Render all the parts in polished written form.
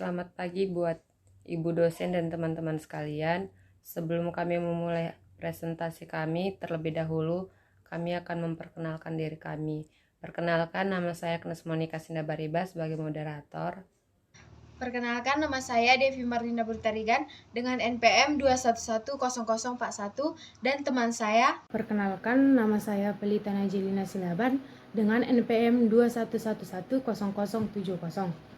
Selamat pagi buat Ibu dosen dan teman-teman sekalian. Sebelum kami memulai presentasi kami, terlebih dahulu kami akan memperkenalkan diri kami. Perkenalkan, nama saya Agnes Monika Sindabaribas sebagai moderator. Perkenalkan, nama saya Devi Marlina Burtarigan dengan NPM 2110041 dan teman saya. Perkenalkan, nama saya Pelita Najelina Silaban dengan NPM 211100070.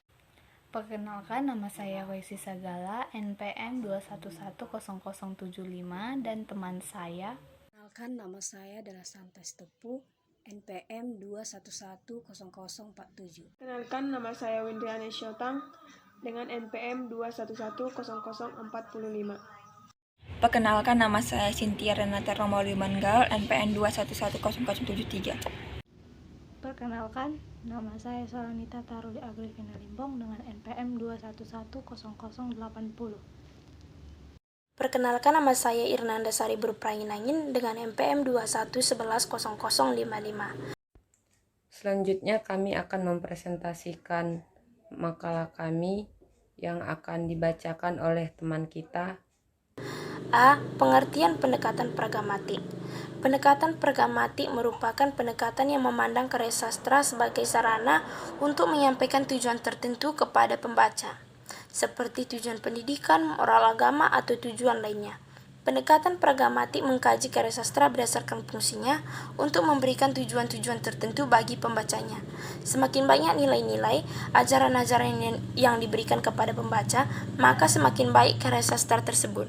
Perkenalkan, nama saya Waisi Sagala, NPM 2110075 dan teman saya. Perkenalkan, nama saya adalah Santas Tepu, NPM 2110047. Kenalkan, nama saya Windriani Syotang dengan NPM 2110045. Perkenalkan, nama saya Cynthia Renata Romauli Manggal, NPM 2110073. Perkenalkan, nama saya Soranita Taruli Agrivina Limbong dengan NPM 2110080. Perkenalkan, nama saya Irnanda Sari Berprainangin dengan NPM 2111055. Selanjutnya kami akan mempresentasikan makalah kami yang akan dibacakan oleh teman kita. A. Pengertian pendekatan pragmatik. Pendekatan pragmatik merupakan pendekatan yang memandang karya sastra sebagai sarana untuk menyampaikan tujuan tertentu kepada pembaca, seperti tujuan pendidikan, moral agama, atau tujuan lainnya. Pendekatan pragmatik mengkaji karya sastra berdasarkan fungsinya untuk memberikan tujuan-tujuan tertentu bagi pembacanya. Semakin banyak nilai-nilai, ajaran-ajaran yang diberikan kepada pembaca, maka semakin baik karya sastra tersebut.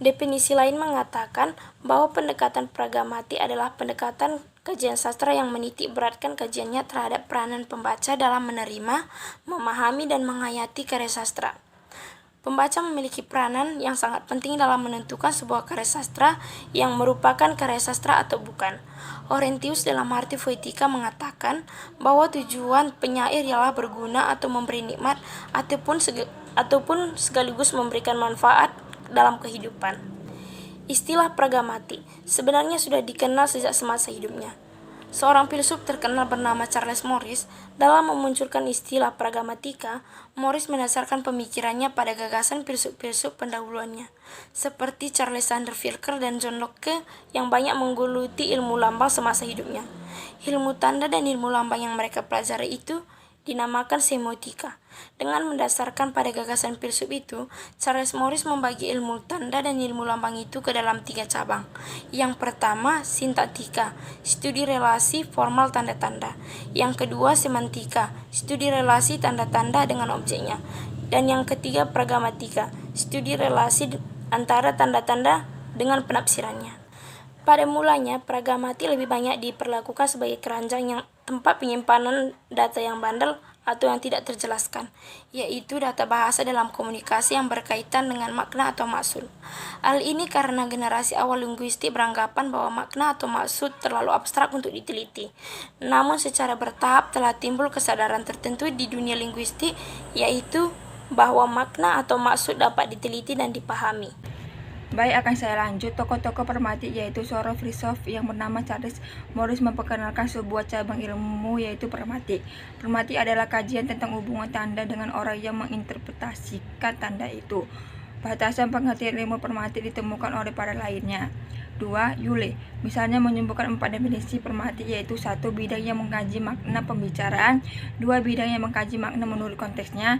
Definisi lain mengatakan bahwa pendekatan pragmatik adalah pendekatan kajian sastra yang menitik beratkan kajiannya terhadap peranan pembaca dalam menerima, memahami, dan menghayati karya sastra. Pembaca memiliki peranan yang sangat penting dalam menentukan sebuah karya sastra yang merupakan karya sastra atau bukan. Horentius dalam arti poetika mengatakan bahwa tujuan penyair ialah berguna atau memberi nikmat ataupun sekaligus memberikan manfaat dalam kehidupan. Istilah pragmatik sebenarnya sudah dikenal sejak semasa hidupnya. Seorang filsuf terkenal bernama Charles Morris dalam memunculkan istilah pragmatika. Morris mendasarkan pemikirannya pada gagasan filsuf-filsuf pendahuluannya, seperti Charles Sanders Peirce dan John Locke yang banyak menggeluti ilmu lambang semasa hidupnya. Ilmu tanda dan ilmu lambang yang mereka pelajari itu dinamakan semiotika. Dengan mendasarkan pada gagasan filsuf itu, Charles Morris membagi ilmu tanda dan ilmu lambang itu ke dalam 3 cabang. Yang pertama, sintaktika, studi relasi formal tanda-tanda. Yang kedua, semantika, studi relasi tanda-tanda dengan objeknya. Dan yang ketiga, pragmatika, studi relasi antara tanda-tanda dengan penafsirannya. Pada mulanya, pragmatik lebih banyak diperlakukan sebagai keranjang yang tempat penyimpanan data yang bandel atau yang tidak terjelaskan, yaitu data bahasa dalam komunikasi yang berkaitan dengan makna atau maksud. Hal ini karena generasi awal linguistik beranggapan bahwa makna atau maksud terlalu abstrak untuk diteliti. Namun secara bertahap telah timbul kesadaran tertentu di dunia linguistik, yaitu bahwa makna atau maksud dapat diteliti dan dipahami. Baik, akan saya lanjut. Tokoh-tokoh pragmatik yaitu seorang filsuf yang bernama Charles Morris memperkenalkan sebuah cabang ilmu yaitu pragmatik. Pragmatik adalah kajian tentang hubungan tanda dengan orang yang menginterpretasikan tanda itu. Batasan pengertian ilmu pragmatik ditemukan oleh para lainnya. 2. Yule misalnya menyebutkan 4 definisi pragmatik yaitu 1. Bidang yang mengkaji makna pembicaraan, 2. Bidang yang mengkaji makna menurut konteksnya,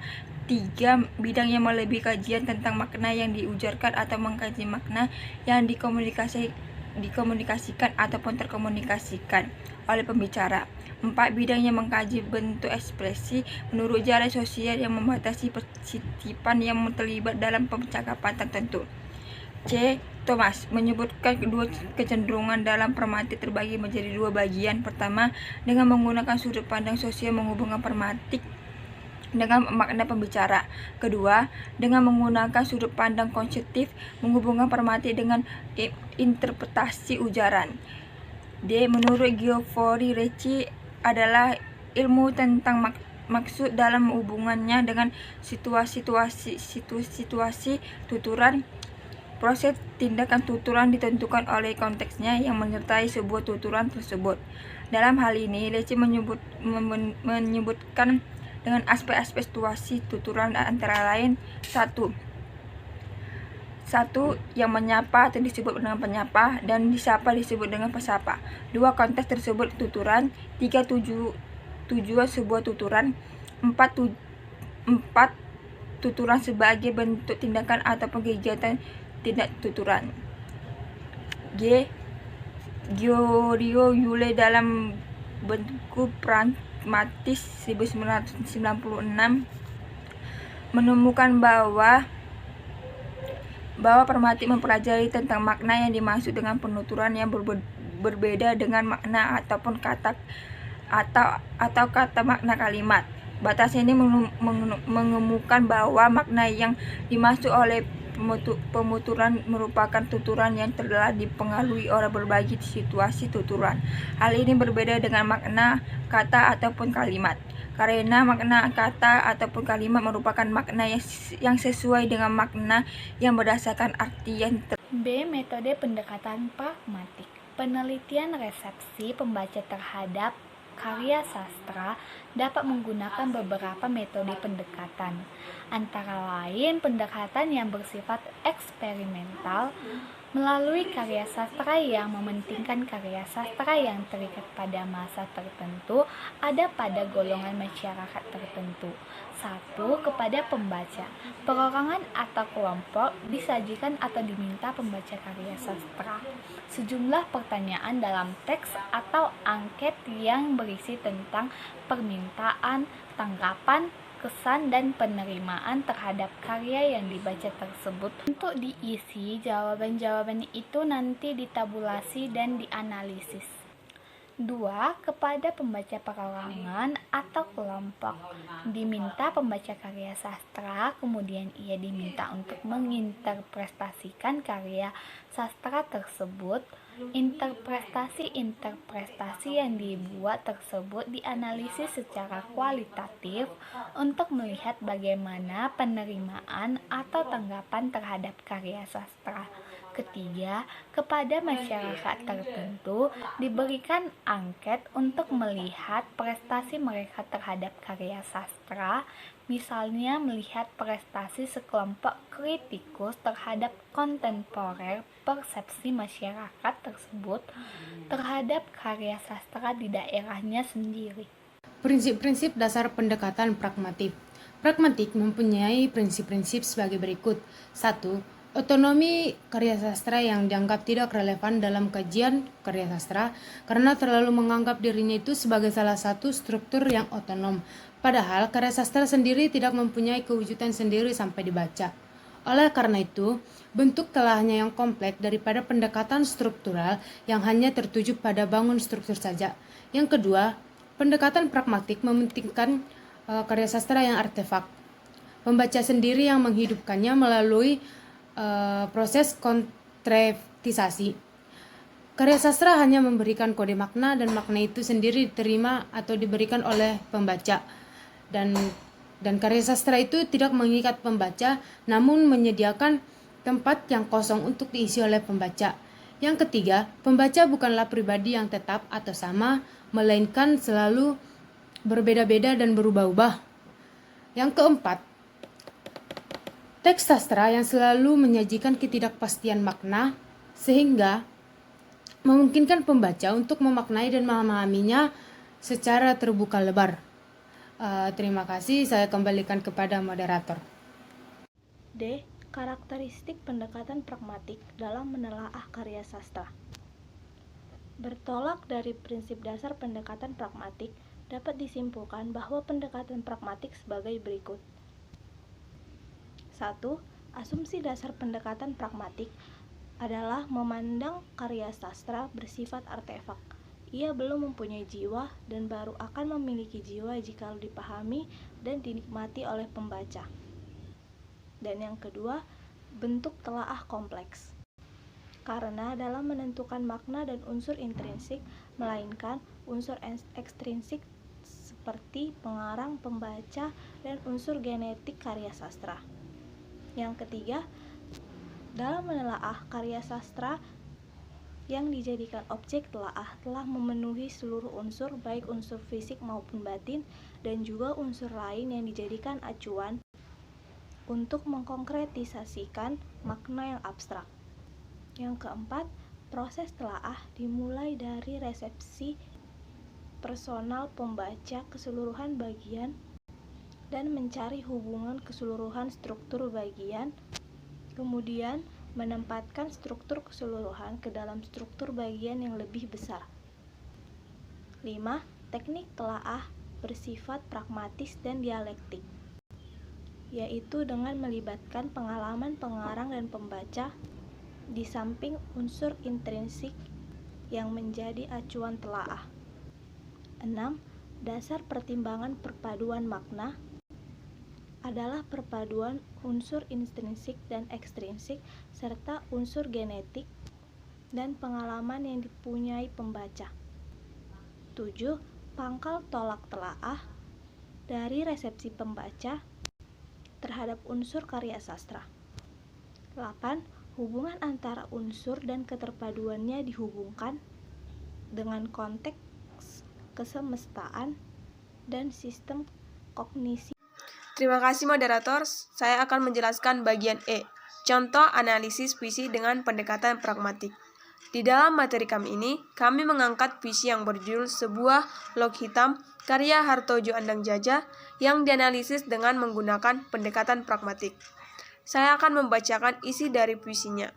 3. Bidang yang melebihi kajian tentang makna yang diujarkan atau mengkaji makna yang dikomunikasikan ataupun terkomunikasikan oleh pembicara. 4. Bidang yang mengkaji bentuk ekspresi menurut jalan sosial yang membatasi persitipan yang terlibat dalam percakapan tertentu. C. Thomas menyebutkan kedua kecenderungan dalam pragmatik terbagi menjadi 2 bagian. Pertama, dengan menggunakan sudut pandang sosial menghubungkan pragmatik dengan makna pembicara. Kedua, dengan menggunakan sudut pandang konseptif menghubungkan pragmatik dengan interpretasi ujaran. D. Menurut Geoffrey Reich adalah ilmu tentang maksud dalam hubungannya dengan situasi tuturan. Proses tindakan tuturan ditentukan oleh konteksnya yang menyertai sebuah tuturan tersebut. Dalam hal ini, Reich menyebutkan dengan aspek-aspek situasi tuturan antara lain: satu, yang menyapa atau disebut dengan penyapa, dan disapa disebut dengan pesapa. 2. Konteks tersebut tuturan. 3. Tujuan sebuah tuturan. 4. Tuturan sebagai bentuk tindakan ataupun kegiatan tindak tuturan. Giorgio Yule dalam buku Pragmatis 1996 menemukan bahwa pragmatik mempelajari tentang makna yang dimaksud dengan penuturan yang berbeda dengan makna ataupun kata makna kalimat. Batas ini mengemukakan bahwa makna yang dimaksud oleh penuturan merupakan tuturan yang telah dipengaruhi oleh berbagai situasi tuturan. Hal ini berbeda dengan makna kata ataupun kalimat, karena makna kata ataupun kalimat merupakan makna yang sesuai dengan makna yang berdasarkan arti yang B. Metode pendekatan pragmatik. Penelitian resepsi pembaca terhadap karya sastra dapat menggunakan beberapa metode pendekatan, antara lain pendekatan yang bersifat eksperimental melalui karya sastra yang mementingkan karya sastra yang terikat pada masa tertentu ada pada golongan masyarakat tertentu. 1. Kepada pembaca, perorangan atau kelompok disajikan atau diminta pembaca karya sastra sejumlah pertanyaan dalam teks atau angket yang berisi tentang permintaan, tanggapan, kesan, dan penerimaan terhadap karya yang dibaca tersebut. Untuk diisi, jawaban-jawaban itu nanti ditabulasi dan dianalisis. 2. Kepada pembaca perorangan atau kelompok, diminta pembaca karya sastra, kemudian ia diminta untuk menginterpretasikan karya sastra tersebut. Interpretasi yang dibuat tersebut dianalisis secara kualitatif untuk melihat bagaimana penerimaan atau tanggapan terhadap karya sastra. Ketiga, kepada masyarakat tertentu diberikan angket untuk melihat prestasi mereka terhadap karya sastra, misalnya melihat prestasi sekelompok kritikus terhadap kontemporer, persepsi masyarakat tersebut terhadap karya sastra di daerahnya sendiri. Prinsip-prinsip dasar pendekatan pragmatik. Pragmatik mempunyai prinsip-prinsip sebagai berikut. 1. Otonomi karya sastra yang dianggap tidak relevan dalam kajian karya sastra karena terlalu menganggap dirinya itu sebagai salah satu struktur yang otonom. Padahal karya sastra sendiri tidak mempunyai kewujudan sendiri sampai dibaca. Oleh karena itu, bentuk telahnya yang kompleks daripada pendekatan struktural yang hanya tertuju pada bangun struktur saja. Yang kedua, pendekatan pragmatik mementingkan karya sastra yang artefak. Pembaca sendiri yang menghidupkannya melalui proses kontretisasi. Karya sastra hanya memberikan kode makna dan makna itu sendiri diterima atau diberikan oleh pembaca. Dan karya sastra itu tidak mengikat pembaca, namun menyediakan tempat yang kosong untuk diisi oleh pembaca. Yang ketiga, pembaca bukanlah pribadi yang tetap atau sama, melainkan selalu berbeda-beda dan berubah-ubah. Yang keempat, teks sastra yang selalu menyajikan ketidakpastian makna sehingga memungkinkan pembaca untuk memaknai dan memahaminya secara terbuka lebar. Terima kasih, saya kembalikan kepada moderator. D. Karakteristik pendekatan pragmatik dalam menelaah karya sastra. Bertolak dari prinsip dasar pendekatan pragmatik, dapat disimpulkan bahwa pendekatan pragmatik sebagai berikut. 1. Asumsi dasar pendekatan pragmatik adalah memandang karya sastra bersifat artefak. Ia belum mempunyai jiwa dan baru akan memiliki jiwa jika dipahami dan dinikmati oleh pembaca. Dan yang kedua, bentuk telaah kompleks. Karena dalam menentukan makna dan unsur intrinsik, melainkan unsur ekstrinsik seperti pengarang, pembaca, dan unsur genetik karya sastra. Yang ketiga, dalam menelaah karya sastra yang dijadikan objek telaah telah memenuhi seluruh unsur, baik unsur fisik maupun batin, dan juga unsur lain yang dijadikan acuan untuk mengkonkretisasikan makna yang abstrak. Yang keempat, proses telaah dimulai dari resepsi personal pembaca keseluruhan bagian dan mencari hubungan keseluruhan struktur bagian, kemudian menempatkan struktur keseluruhan ke dalam struktur bagian yang lebih besar. 5. Teknik telaah bersifat pragmatis dan dialektik, yaitu dengan melibatkan pengalaman pengarang dan pembaca di samping unsur intrinsik yang menjadi acuan telaah. 6. Dasar pertimbangan perpaduan makna adalah perpaduan unsur intrinsik dan ekstrinsik serta unsur genetik dan pengalaman yang dipunyai pembaca. 7. Pangkal tolak telaah dari resepsi pembaca terhadap unsur karya sastra. 8. Hubungan antara unsur dan keterpaduannya dihubungkan dengan konteks kesemestaan dan sistem kognisi. Terima kasih moderator, saya akan menjelaskan bagian E, contoh analisis puisi dengan pendekatan pragmatik. Di dalam materi kami ini, kami mengangkat puisi yang berjudul Sebuah Log Hitam karya Hartojo Andang Jaja yang dianalisis dengan menggunakan pendekatan pragmatik. Saya akan membacakan isi dari puisinya.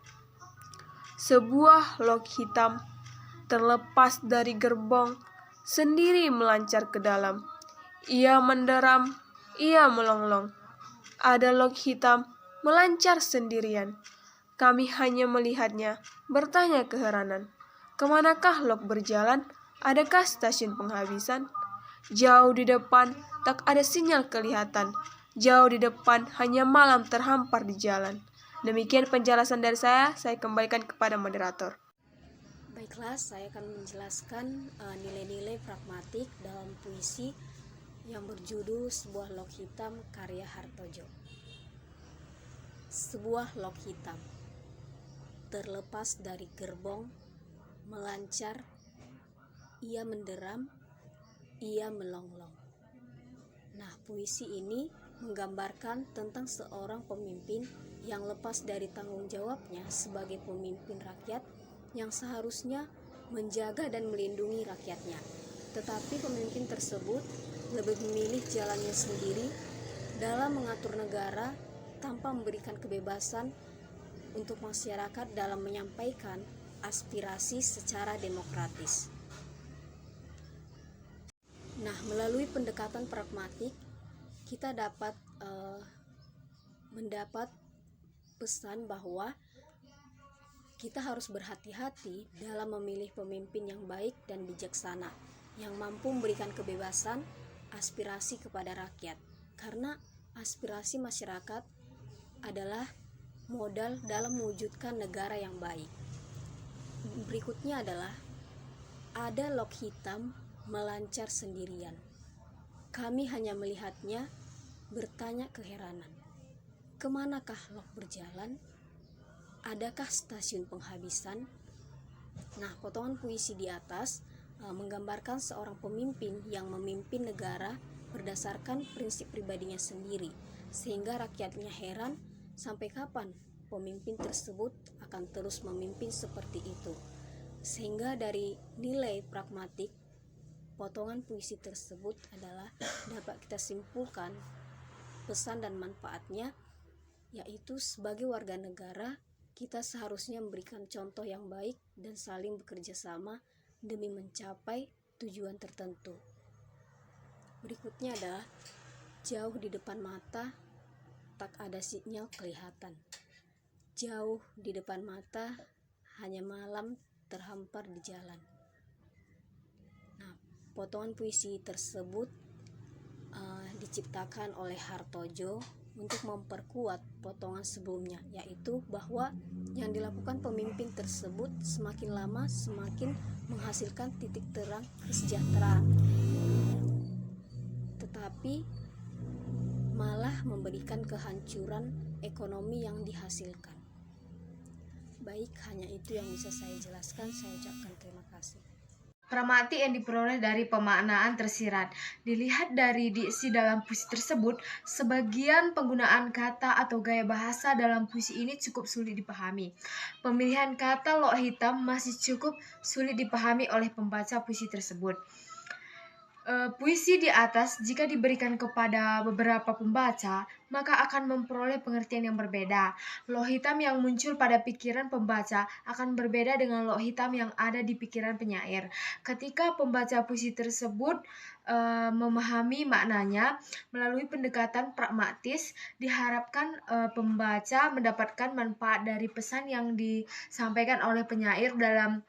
Sebuah log hitam terlepas dari gerbong, sendiri melancar ke dalam. Ia menderam, ia melonglong. Ada log hitam melancar sendirian. Kami hanya melihatnya, bertanya keheranan. Kemanakah log berjalan? Adakah stasiun penghabisan? Jauh di depan, tak ada sinyal kelihatan. Jauh di depan, hanya malam terhampar di jalan. Demikian penjelasan dari saya kembalikan kepada moderator. Baiklah, saya akan menjelaskan nilai-nilai pragmatik dalam puisi yang berjudul Sebuah Log Hitam karya Hartojo. Sebuah log hitam terlepas dari gerbong, melancar, ia menderam, ia melonglong. Nah, puisi ini menggambarkan tentang seorang pemimpin yang lepas dari tanggung jawabnya sebagai pemimpin rakyat yang seharusnya menjaga dan melindungi rakyatnya. Tetapi pemimpin tersebut lebih memilih jalannya sendiri dalam mengatur negara tanpa memberikan kebebasan untuk masyarakat dalam menyampaikan aspirasi secara demokratis. Nah, melalui pendekatan pragmatik, kita dapat mendapat pesan bahwa kita harus berhati-hati dalam memilih pemimpin yang baik dan bijaksana, yang mampu memberikan kebebasan aspirasi kepada rakyat, karena aspirasi masyarakat adalah modal dalam mewujudkan negara yang baik. Berikutnya adalah ada log hitam melancar sendirian. Kami hanya melihatnya, bertanya keheranan. Kemanakah log berjalan? Adakah stasiun penghabisan? Nah, potongan puisi di atas menggambarkan seorang pemimpin yang memimpin negara berdasarkan prinsip pribadinya sendiri, sehingga rakyatnya heran sampai kapan pemimpin tersebut akan terus memimpin seperti itu. Sehingga dari nilai pragmatik potongan puisi tersebut adalah dapat kita simpulkan pesan dan manfaatnya, yaitu sebagai warga negara kita seharusnya memberikan contoh yang baik dan saling bekerja sama demi mencapai tujuan tertentu. Berikutnya adalah jauh di depan mata tak ada sinyal kelihatan. Jauh di depan mata hanya malam terhampar di jalan. Nah, potongan puisi tersebut diciptakan oleh Hartojo untuk memperkuat potongan sebelumnya, yaitu bahwa yang dilakukan pemimpin tersebut semakin lama semakin menghasilkan titik terang kesejahteraan, tetapi malah memberikan kehancuran ekonomi yang dihasilkan. Baik, hanya itu yang bisa saya jelaskan. Saya ucapkan terima kasih. Pragmatik yang diperoleh dari pemaknaan tersirat. Dilihat dari diksi dalam puisi tersebut, sebagian penggunaan kata atau gaya bahasa dalam puisi ini cukup sulit dipahami. Pemilihan kata lok hitam masih cukup sulit dipahami oleh pembaca puisi tersebut. Puisi di atas jika diberikan kepada beberapa pembaca, maka akan memperoleh pengertian yang berbeda. Lok hitam yang muncul pada pikiran pembaca akan berbeda dengan lok hitam yang ada di pikiran penyair. Ketika pembaca puisi tersebut memahami maknanya melalui pendekatan pragmatis, diharapkan pembaca mendapatkan manfaat dari pesan yang disampaikan oleh penyair dalam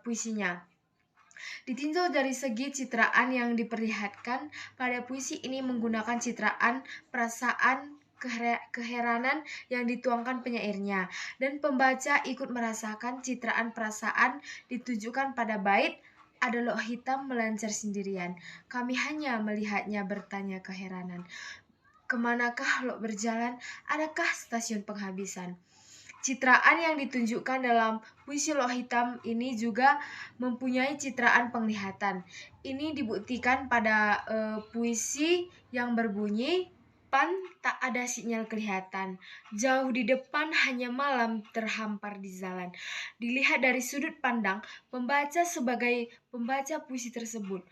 puisinya. Ditinjau dari segi citraan yang diperlihatkan pada puisi ini menggunakan citraan, perasaan, keheranan yang dituangkan penyairnya, dan pembaca ikut merasakan citraan perasaan ditujukan pada bait ada lok hitam melancar sendirian. Kami hanya melihatnya bertanya keheranan. Kemanakah lok berjalan? Adakah stasiun penghabisan? Citraan yang ditunjukkan dalam puisi lok hitam ini juga mempunyai citraan penglihatan. Ini dibuktikan pada puisi yang berbunyi, "Pan tak ada sinyal kelihatan, jauh di depan hanya malam terhampar di jalan." Dilihat dari sudut pandang pembaca sebagai pembaca puisi tersebut,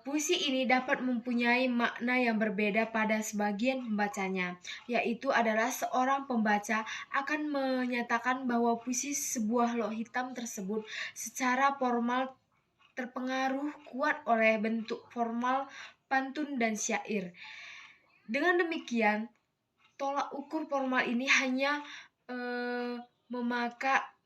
puisi ini dapat mempunyai makna yang berbeda pada sebagian pembacanya, yaitu adalah seorang pembaca akan menyatakan bahwa puisi sebuah lok hitam tersebut secara formal terpengaruh kuat oleh bentuk formal pantun dan syair. Dengan demikian, tolak ukur formal ini hanya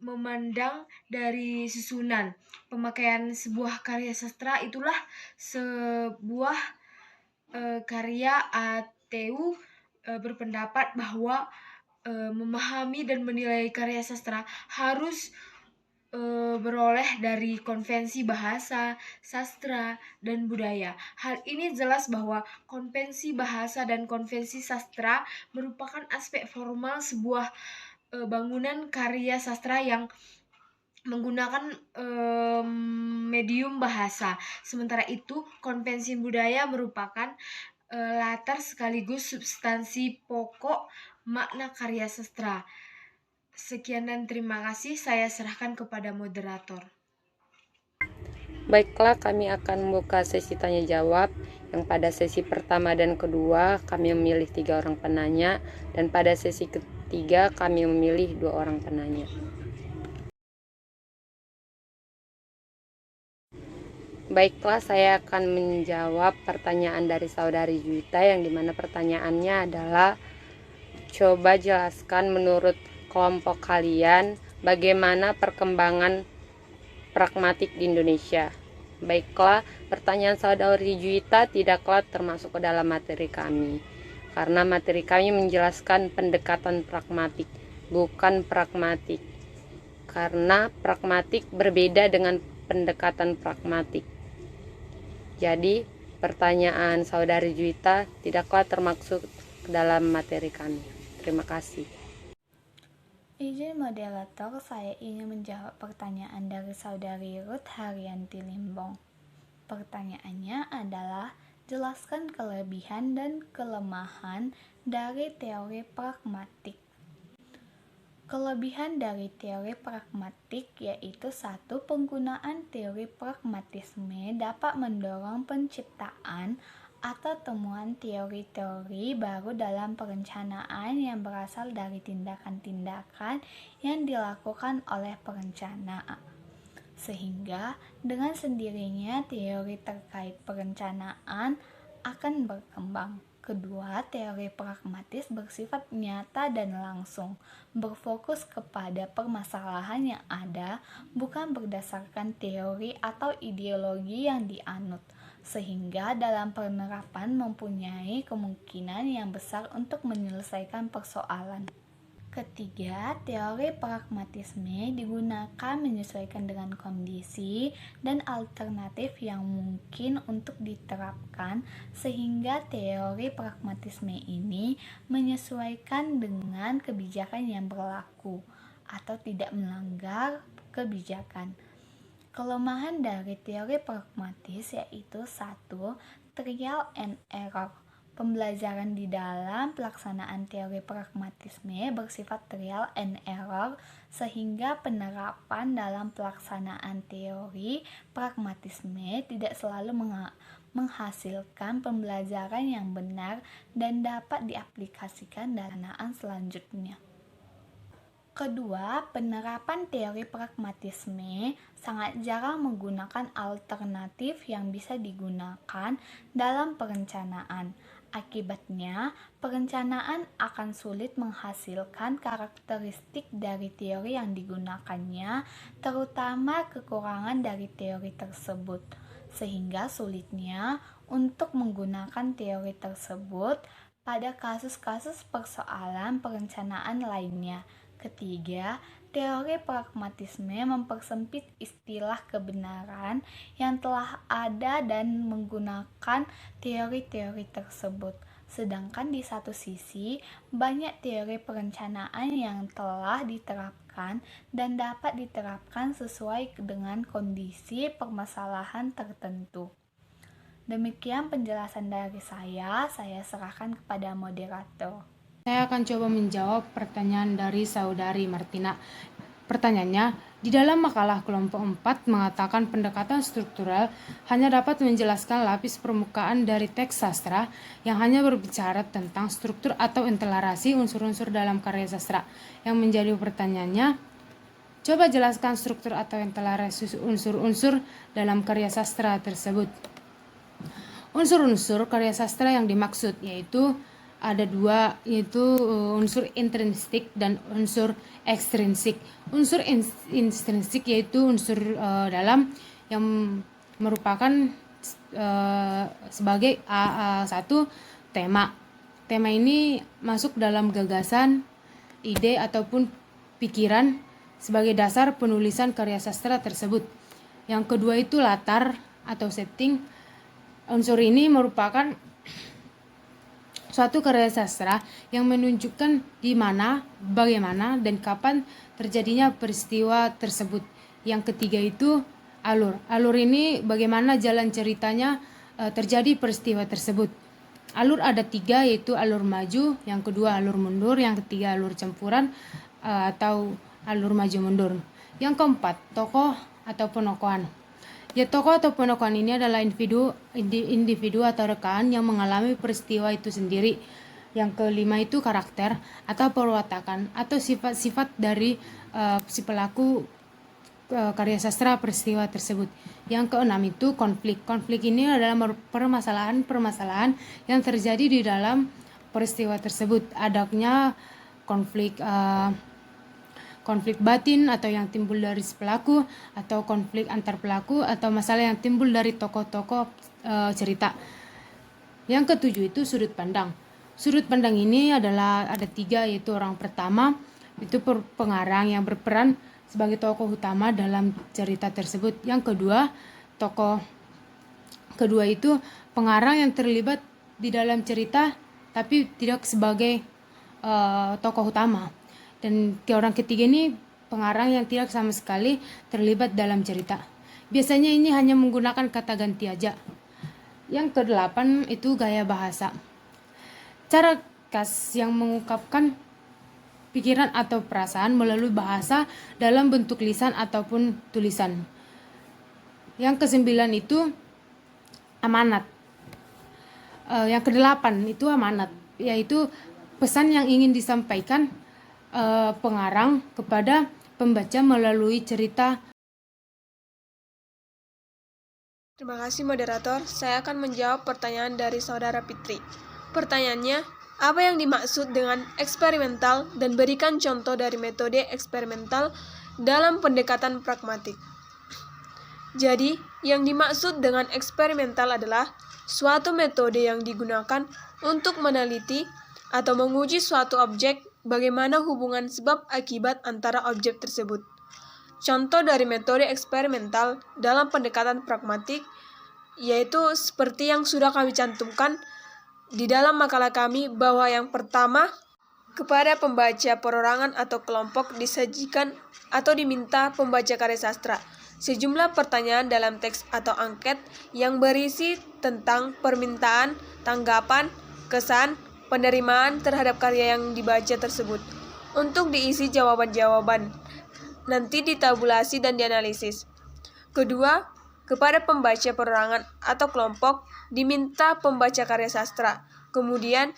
memandang dari susunan. Pemakaian sebuah karya sastra itulah sebuah karya atau berpendapat bahwa memahami dan menilai karya sastra harus beroleh dari konvensi bahasa, sastra, dan budaya. Hal ini jelas bahwa konvensi bahasa dan konvensi sastra merupakan aspek formal sebuah bangunan karya sastra yang menggunakan medium bahasa. Sementara itu, konvensi budaya merupakan latar sekaligus substansi pokok makna karya sastra. Sekian dan terima kasih. Saya serahkan kepada moderator. Baiklah, kami akan membuka sesi tanya jawab. Yang pada sesi pertama dan kedua kami memilih 3 orang penanya, dan pada sesi ketiga kami memilih 2 orang penanya. Baiklah, saya akan menjawab pertanyaan dari saudari Juwita, yang dimana pertanyaannya adalah, coba jelaskan menurut kelompok kalian bagaimana perkembangan pragmatik di Indonesia. Baiklah, pertanyaan saudari Juwita tidaklah termasuk ke dalam materi kami, karena materi kami menjelaskan pendekatan pragmatik, bukan pragmatik. Karena pragmatik berbeda dengan pendekatan pragmatik. Jadi, pertanyaan saudari Juwita tidaklah termasuk ke dalam materi kami. Terima kasih. Izin moderator, saya ingin menjawab pertanyaan dari saudari Ruth Haryanti Limbong. Pertanyaannya adalah, jelaskan kelebihan dan kelemahan dari teori pragmatik. Kelebihan dari teori pragmatik yaitu 1. Penggunaan teori pragmatisme dapat mendorong penciptaan atau temuan teori-teori baru dalam perencanaan yang berasal dari tindakan-tindakan yang dilakukan oleh perencana. Sehingga dengan sendirinya teori terkait perencanaan akan berkembang. Kedua, teori pragmatis bersifat nyata dan langsung, berfokus kepada permasalahan yang ada, bukan berdasarkan teori atau ideologi yang dianut, sehingga dalam penerapan mempunyai kemungkinan yang besar untuk menyelesaikan persoalan. Ketiga, teori pragmatisme digunakan menyesuaikan dengan kondisi dan alternatif yang mungkin untuk diterapkan, sehingga teori pragmatisme ini menyesuaikan dengan kebijakan yang berlaku. atau tidak melanggar kebijakan. Kelemahan dari teori pragmatis yaitu 1. Trial and error. Pembelajaran di dalam pelaksanaan teori pragmatisme bersifat trial and error, sehingga penerapan dalam pelaksanaan teori pragmatisme tidak selalu menghasilkan pembelajaran yang benar dan dapat diaplikasikan dalam pelaksanaan selanjutnya. Kedua, penerapan teori pragmatisme sangat jarang menggunakan alternatif yang bisa digunakan dalam perencanaan. Akibatnya, perencanaan akan sulit menghasilkan karakteristik dari teori yang digunakannya, terutama kekurangan dari teori tersebut, sehingga sulitnya untuk menggunakan teori tersebut pada kasus-kasus persoalan perencanaan lainnya. Ketiga, teori pragmatisme mempersempit istilah kebenaran yang telah ada dan menggunakan teori-teori tersebut. Sedangkan di satu sisi, banyak teori perencanaan yang telah diterapkan dan dapat diterapkan sesuai dengan kondisi permasalahan tertentu. Demikian penjelasan dari saya serahkan kepada moderator. Saya akan coba menjawab pertanyaan dari saudari Martina. Pertanyaannya, di dalam makalah kelompok 4 mengatakan pendekatan struktural hanya dapat menjelaskan lapis permukaan dari teks sastra yang hanya berbicara tentang struktur atau entelarasi unsur-unsur dalam karya sastra. Yang menjadi pertanyaannya, coba jelaskan struktur atau entelarasi unsur-unsur dalam karya sastra tersebut. Unsur-unsur karya sastra yang dimaksud yaitu ada dua, yaitu unsur intrinsik dan unsur ekstrinsik. Unsur intrinsik yaitu unsur dalam yang merupakan sebagai satu tema. Tema ini masuk dalam gagasan, ide ataupun pikiran sebagai dasar penulisan karya sastra tersebut. Yang kedua itu latar atau setting. Unsur ini merupakan suatu karya sastra yang menunjukkan di mana, bagaimana, dan kapan terjadinya peristiwa tersebut. Yang ketiga itu alur. Alur ini bagaimana jalan ceritanya terjadi peristiwa tersebut. Alur ada 3, yaitu alur maju, yang kedua alur mundur, yang ketiga alur campuran atau alur maju mundur. Yang keempat, tokoh atau penokohan. Ya, tokoh atau penokohan ini adalah individu atau rekan yang mengalami peristiwa itu sendiri. Yang kelima itu karakter atau perwatakan atau sifat-sifat dari si pelaku karya sastra peristiwa tersebut. Yang keenam itu konflik. Konflik ini adalah permasalahan yang terjadi di dalam peristiwa tersebut. Adanya konflik batin atau yang timbul dari si pelaku, atau konflik antar pelaku, atau masalah yang timbul dari tokoh-tokoh cerita. Yang ketujuh itu sudut pandang. Sudut pandang ini adalah ada 3, yaitu orang pertama itu pengarang yang berperan sebagai tokoh utama dalam cerita tersebut. Yang kedua itu pengarang yang terlibat di dalam cerita tapi tidak sebagai tokoh utama. Dan orang ketiga ini pengarang yang tidak sama sekali terlibat dalam cerita. Biasanya ini hanya menggunakan kata ganti aja. Yang ke-8 itu gaya bahasa. Cara khas yang mengungkapkan pikiran atau perasaan melalui bahasa dalam bentuk lisan ataupun tulisan. Yang ke-9 itu amanat. Yang ke-8 itu amanat, yaitu pesan yang ingin disampaikan pengarang kepada pembaca melalui cerita. Terima kasih moderator, saya akan menjawab pertanyaan dari saudara Fitri. Pertanyaannya, apa yang dimaksud dengan eksperimental dan berikan contoh dari metode eksperimental dalam pendekatan pragmatik. Jadi, yang dimaksud dengan eksperimental adalah suatu metode yang digunakan untuk meneliti atau menguji suatu objek, bagaimana hubungan sebab akibat antara objek tersebut. Contoh dari metode eksperimental dalam pendekatan pragmatik yaitu seperti yang sudah kami cantumkan di dalam makalah kami, bahwa yang pertama, Kepada pembaca perorangan atau kelompok disajikan atau diminta pembaca karya sastra sejumlah pertanyaan dalam teks atau angket yang berisi tentang permintaan, tanggapan, kesan, penerimaan terhadap karya yang dibaca tersebut. Untuk diisi jawaban-jawaban, nanti ditabulasi dan dianalisis. Kedua, kepada pembaca perorangan atau kelompok diminta pembaca karya sastra. Kemudian,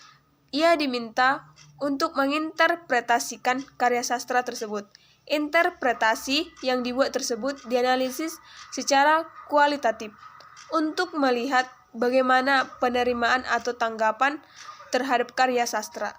ia diminta untuk menginterpretasikan karya sastra tersebut. Interpretasi yang dibuat tersebut dianalisis secara kualitatif untuk melihat bagaimana penerimaan atau tanggapan terhadap karya sastra.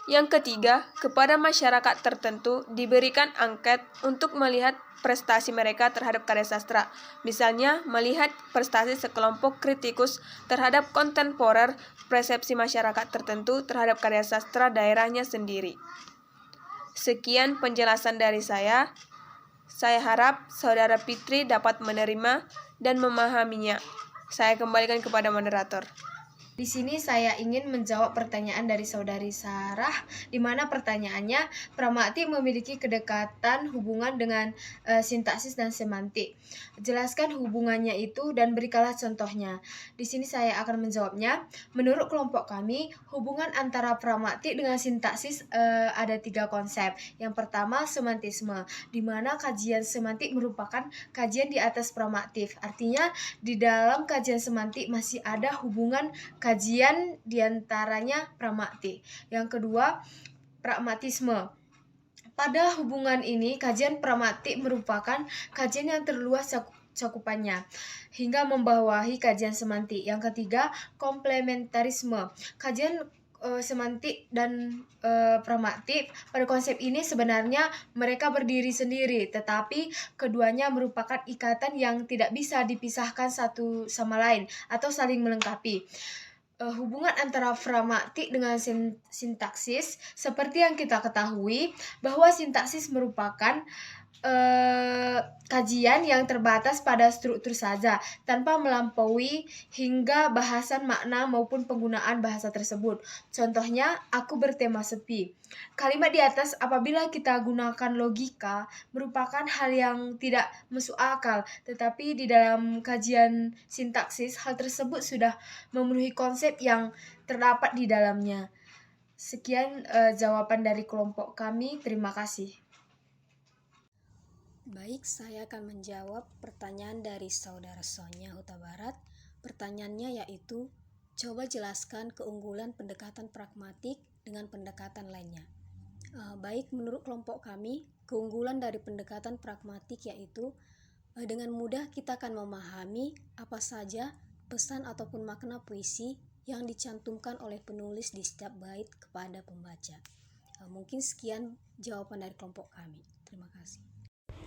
Yang ketiga, kepada masyarakat tertentu diberikan angket untuk melihat prestasi mereka terhadap karya sastra. Misalnya, melihat prestasi sekelompok kritikus terhadap kontemporer, persepsi masyarakat tertentu terhadap karya sastra daerahnya sendiri. Sekian penjelasan dari saya. Saya harap Saudara Fitri dapat menerima dan memahaminya. Saya kembalikan kepada moderator. Di sini saya ingin menjawab pertanyaan dari Saudari Sarah, di mana pertanyaannya, pragmatik memiliki kedekatan hubungan dengan sintaksis dan semantik. Jelaskan hubungannya itu dan berikanlah contohnya. Di sini saya akan menjawabnya. Menurut kelompok kami, hubungan antara pragmatik dengan sintaksis ada 3 konsep. Yang pertama, semantisme, di mana kajian semantik merupakan kajian di atas pragmatik. Artinya, di dalam kajian semantik masih ada hubungan kajian diantaranya pragmatik. Yang kedua, pragmatisme. Pada hubungan ini, kajian pragmatik merupakan kajian yang terluas cakupannya hingga membawahi kajian semantik. Yang ketiga, komplementarisme. Kajian semantik dan pragmatik pada konsep ini sebenarnya mereka berdiri sendiri, tetapi keduanya merupakan ikatan yang tidak bisa dipisahkan satu sama lain atau saling melengkapi. Hubungan antara pragmatik dengan sintaksis, seperti yang kita ketahui bahwa sintaksis merupakan kajian yang terbatas pada struktur saja, tanpa melampaui hingga bahasan makna maupun penggunaan bahasa tersebut. Contohnya, aku bertema sepi. Kalimat di atas apabila kita gunakan logika merupakan hal yang tidak masuk akal, tetapi di dalam kajian sintaksis hal tersebut sudah memenuhi konsep yang terdapat di dalamnya. Sekian jawaban dari kelompok kami. Terima kasih. Baik, saya akan menjawab pertanyaan dari Saudara Sonia Huta Barat. Pertanyaannya yaitu, coba jelaskan keunggulan pendekatan pragmatik dengan pendekatan lainnya. Baik, menurut kelompok kami, keunggulan dari pendekatan pragmatik yaitu dengan mudah kita akan memahami apa saja pesan ataupun makna puisi yang dicantumkan oleh penulis di setiap bait kepada pembaca. Mungkin sekian jawaban dari kelompok kami. Terima kasih.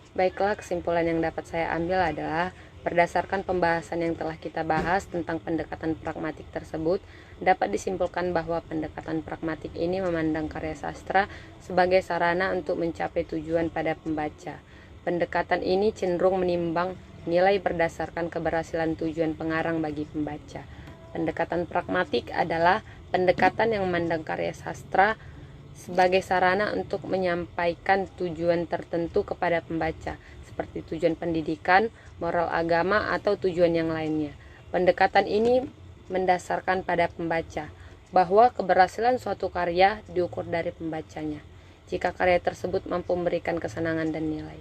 Baiklah, kesimpulan yang dapat saya ambil adalah berdasarkan pembahasan yang telah kita bahas tentang pendekatan pragmatik tersebut, dapat disimpulkan bahwa pendekatan pragmatik ini memandang karya sastra sebagai sarana untuk mencapai tujuan pada pembaca. Pendekatan ini cenderung menimbang nilai berdasarkan keberhasilan tujuan pengarang bagi pembaca. Pendekatan pragmatik adalah pendekatan yang memandang karya sastra sebagai sarana untuk menyampaikan tujuan tertentu kepada pembaca, seperti tujuan pendidikan, moral agama, atau tujuan yang lainnya. Pendekatan ini mendasarkan pada pembaca, bahwa keberhasilan suatu karya diukur dari pembacanya, jika karya tersebut mampu memberikan kesenangan dan nilai.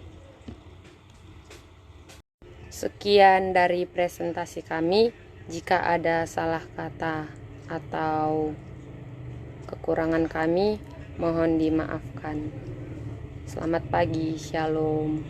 Sekian dari presentasi kami. Jika ada salah kata atau kekurangan kami, mohon dimaafkan. Selamat pagi, shalom.